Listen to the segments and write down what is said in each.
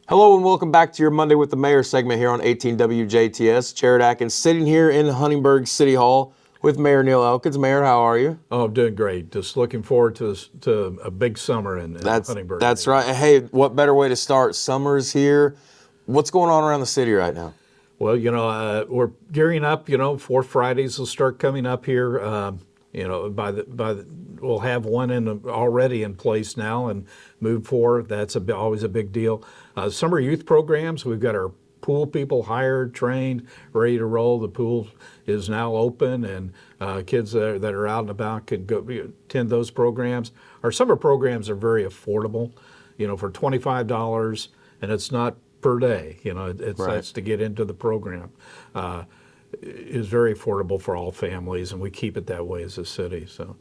Hello and welcome back to your Monday with the Mayor segment here on 18 WJTS. Jared Atkins sitting here in Huntingburg City Hall with Mayor Neil Elkins. Mayor, how are you? Oh, I'm doing great. Just looking forward to a big summer in Huntingburg. That's right. Hey, what better way to start? Summer's here. What's going on around the city right now? Well, we're gearing up. Fourth Fridays will start coming up here. We'll have one already in place now and move forward. That's always a big deal. Summer youth programs. We've got our pool people hired, trained, ready to roll. The pool is now open, and kids that are out and about can go attend those programs. Our summer programs are very affordable. For $25, and it's not per day. It's Right. That's to get into the program. Is very affordable for all families, and we keep it that way as a city. So,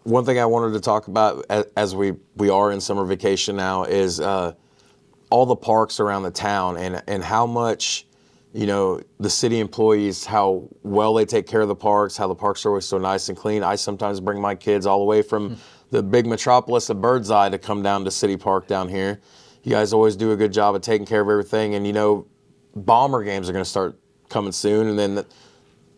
One thing I wanted to talk about as we are in summer vacation now is all the parks around the town and how much, the city employees, how well they take care of the parks, how the parks are always so nice and clean. I sometimes bring my kids all the way from the big metropolis of Birdseye to come down to City Park down here. You guys always do a good job of taking care of everything. And, Bomber games are going to start coming soon. And then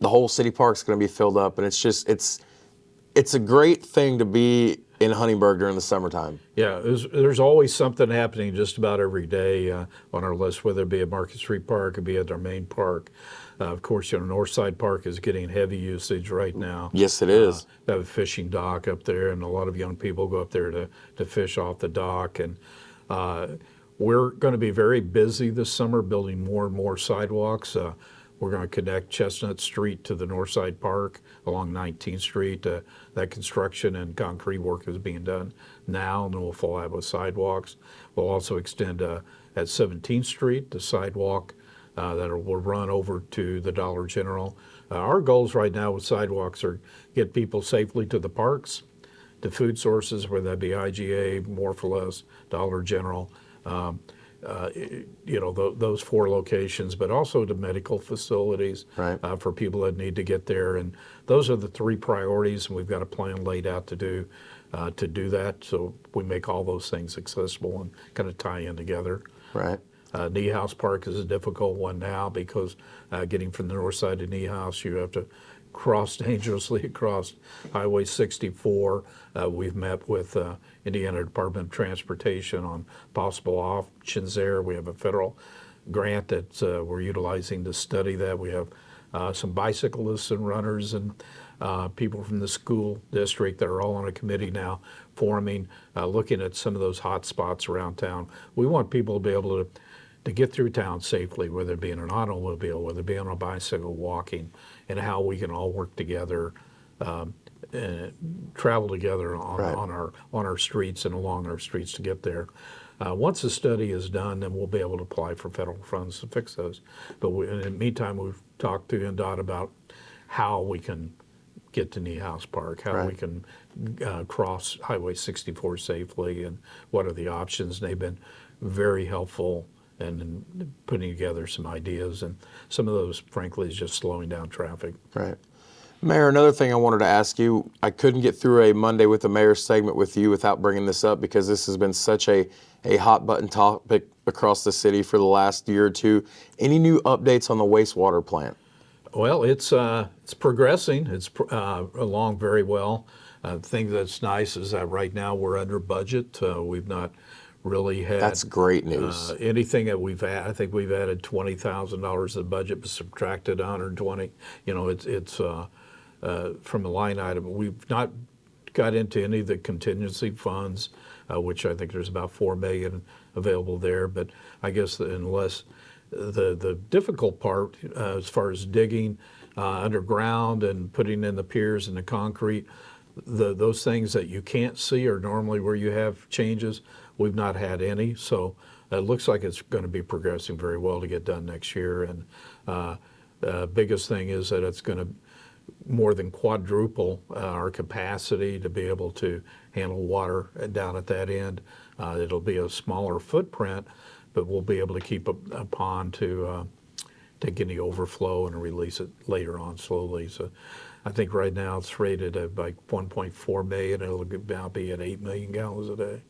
the whole city park's going to be filled up. And it's a great thing to be in Huntingburg during the summertime. yeah, there's always something happening just about every day on our list, whether it be at Market Street Park or be at our main park. Of course, Northside Park is getting heavy usage right now. Yes, it is. They have a fishing dock up there, and a lot of young people go up there to fish off the dock. And we're going to be very busy this summer building more and more sidewalks. We're going to connect Chestnut Street to the Northside Park along 19th Street. That construction and concrete work is being done now, and then we'll follow up with sidewalks. We'll also extend at 17th Street the sidewalk that will run over to the Dollar General. Our goals right now with sidewalks are get people safely to the parks, to food sources, whether that be IGA, More for Less, Dollar General. Those four locations, but also to medical facilities. Right. For people that need to get there. And those are the three priorities, and we've got a plan laid out to do that. So we make all those things accessible and kind of tie in together. Right. Niehaus Park is a difficult one now because getting from the north side of Niehaus, you have to cross dangerously across Highway 64. We've met with Indiana Department of Transportation on possible options there. We have a federal grant that we're utilizing to study that. We have some bicyclists and runners and people from the school district that are all on a committee now forming, looking at some of those hot spots around town. We want people to be able to get through town safely, whether it be in an automobile, whether it be on a bicycle, walking, and how we can all work together and travel together on our streets and along our streets to get there. Once the study is done, then we'll be able to apply for federal funds to fix those. But in the meantime, we've talked to NDOT about how we can get to Niehaus Park, how we can cross Highway 64 safely, and what are the options. And they've been very helpful and putting together some ideas, and some of those, frankly, is just slowing down traffic. Right. Mayor, another thing I wanted to ask you, I couldn't get through a Monday with the Mayor segment with you without bringing this up because this has been such a hot button topic across the city for the last year or two. Any new updates on the wastewater plant? Well, it's progressing. It's along very well. The thing that's nice is that right now we're under budget. We've not really had. That's great news. Anything that we've added, I think we've added $20,000 to the budget, but subtracted 120. It's from a line item. We've not got into any of the contingency funds, which I think there's about $4 million available there. But I guess unless the difficult part as far as digging underground and putting in the piers and the concrete, those things that you can't see are normally where you have changes. We've not had any, so it looks like it's going to be progressing very well to get done next year. And the biggest thing is that it's going to more than quadruple our capacity to be able to handle water down at that end. It'll be a smaller footprint, but we'll be able to keep a pond to take any overflow and release it later on slowly. So I think right now it's rated at like 1.4 million. It'll now be at 8 million gallons a day.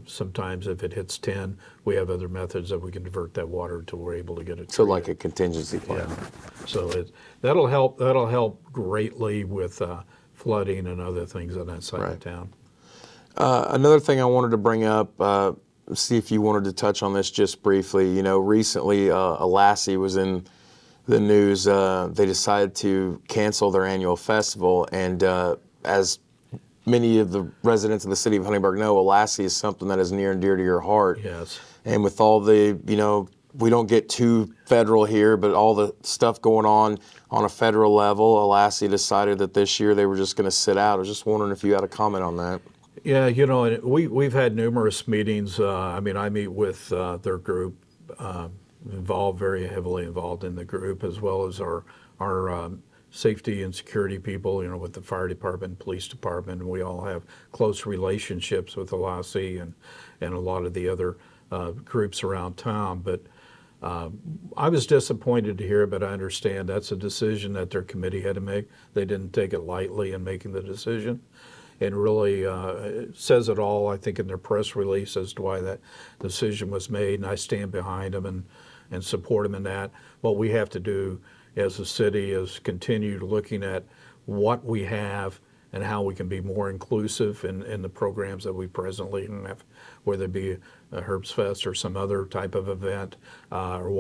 Sometimes if it hits 10, we have other methods that we can divert that water until we're able to get it treated. So like a contingency plan. Yeah. So that'll help greatly with flooding and other things on that side of town. Another thing I wanted to bring up, see if you wanted to touch on this just briefly. You know, recently a lassie was in the news. They decided to cancel their annual festival, and as many of the residents of the city of Huntingburg know, a lassie is something that is near and dear to your heart. Yes. And with all the, you know, we don't get too federal here, but all the stuff going on a federal level, a lassie decided that this year they were just going to sit out. I was just wondering if you had a comment on that. Yeah, you know, and we've had numerous meetings. I mean, I meet with their group, very heavily involved in the group, as well as our safety and security people, you know, with the fire department, police department, and we all have close relationships with the Lassie and a lot of the other groups around town. But I was disappointed to hear, but I understand that's a decision that their committee had to make. They didn't take it lightly in making the decision. And really it says it all, I think, in their press release as to why that decision was made, and I stand behind them and support them in that. What we have to do as a city is continue looking at what we have and how we can be more inclusive in the programs that we presently have, whether it be a Herbst Fest or some other type of event, or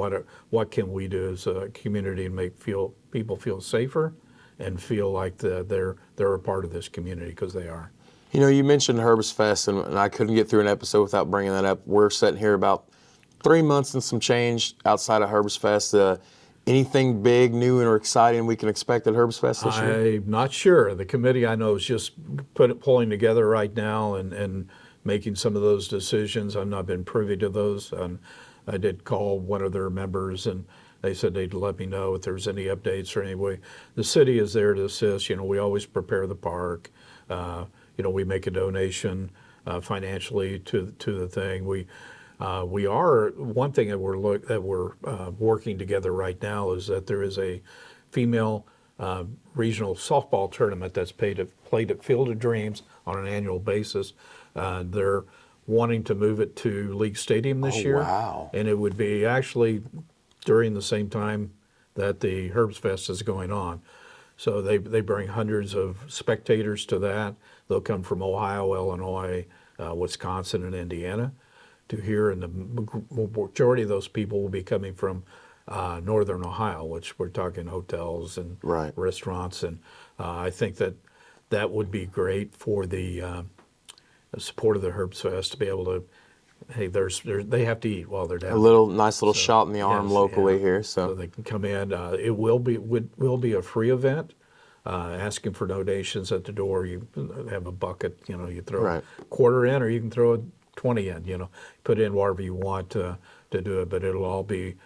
what can we do as a community and make people feel safer and feel like they're a part of this community, because they are. You know, you mentioned Herbst Fest, and I couldn't get through an episode without bringing that up. We're sitting here about 3 months and some change outside of Herbst Fest. Anything big, new, or exciting we can expect at Herbst Fest this year? I'm not sure. The committee, I know, is just pulling together right now and making some of those decisions. I've not been privy to those. I did call one of their members, and they said they'd let me know if there's any updates or anyway. The city is there to assist. You know, we always prepare the park. You know, we make a donation financially to the thing. We are, one thing that we're working together right now is that there is a female regional softball tournament that's played at Field of Dreams on an annual basis. They're wanting to move it to League Stadium this year. Wow. And it would be actually during the same time that the Herbst Fest is going on. So they bring hundreds of spectators to that. They'll come from Ohio, Illinois, Wisconsin, and Indiana to here, and the majority of those people will be coming from northern Ohio, which we're talking hotels and restaurants, and I think that would be great for the support of the Herbst Fest to be able to. Hey, they have to eat while they're down. Nice little shot in the arm locally here, so they can come in. It will be a free event. Asking for donations at the door. You have a bucket. You know, you throw a quarter in, or you can throw a 20 in, you know, put in whatever you want to do it, but it'll all be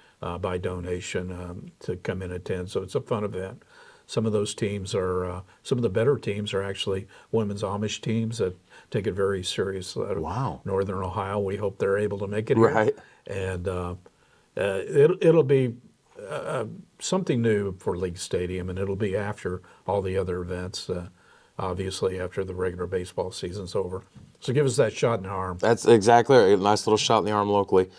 by donation to come in and attend. So it's a fun event. Some of those teams are, some of the better teams are actually women's Amish teams that take it very seriously. Wow. Northern Ohio, we hope they're able to make it here. And it'll be something new for League Stadium, and it'll be after all the other events, obviously after the regular baseball season's over. So give us that shot in the arm. That's exactly right. A nice little shot in the arm locally.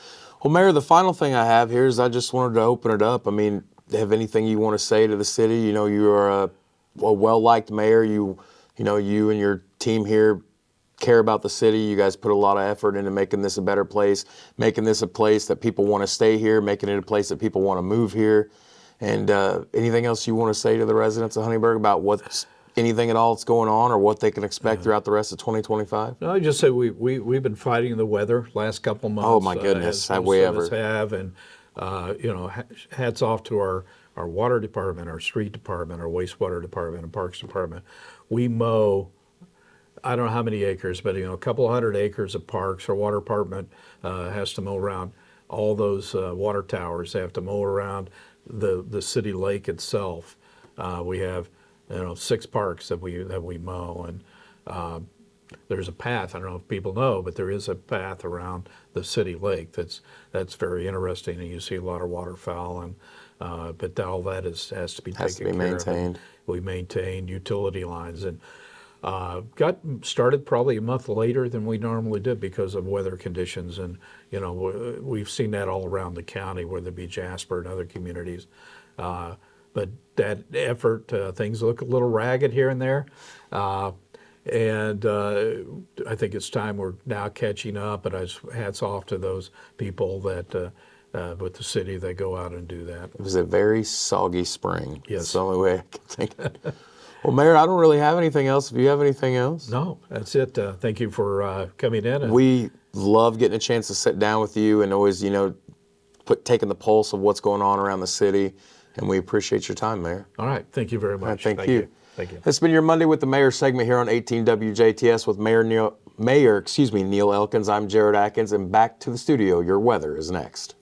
Well, Mayor, the final thing I have here is I just wanted to open it up. I mean, have anything you want to say to the city? You know, you are a well-liked mayor. You know, you and your team here care about the city. You guys put a lot of effort into making this a better place, making this a place that people want to stay here, making it a place that people want to move here. And anything else you want to say to the residents of Huntingburg about anything at all that's going on, or what they can expect throughout the rest of 2025? No, I just say we've been fighting the weather last couple months. Oh my goodness, have we ever? And you know, hats off to our water department, our street department, our wastewater department, and parks department. We mow, I don't know how many acres, but you know, a couple hundred acres of parks. Our water department has to mow around all those water towers. They have to mow around the city lake itself. We have 6 parks that we mow, and there's a path. I don't know if people know, but there is a path around the city lake that's very interesting, and you see a lot of waterfowl, and but all that has to be taken care maintained. of. We maintain utility lines, and Got started probably a month later than we normally did because of weather conditions, and we've seen that all around the county, whether it be Jasper and other communities. But that effort, things look a little ragged here and there. And I think it's time we're now catching up, and hats off to those people that with the city that go out and do that. It was a very soggy spring. Yes. That's the only way I can think of it. Well, Mayor, I don't really have anything else. If you have anything else? No, that's it. Thank you for coming in. And We love getting a chance to sit down with you and always, taking the pulse of what's going on around the city. And we appreciate your time, Mayor. all right, thank you very much. All right, thank you. Thank you. It's been your Monday with the Mayor segment here on 18 WJTS with Mayor Neil Elkins. I'm Jared Atkins, and back to the studio. Your weather is next.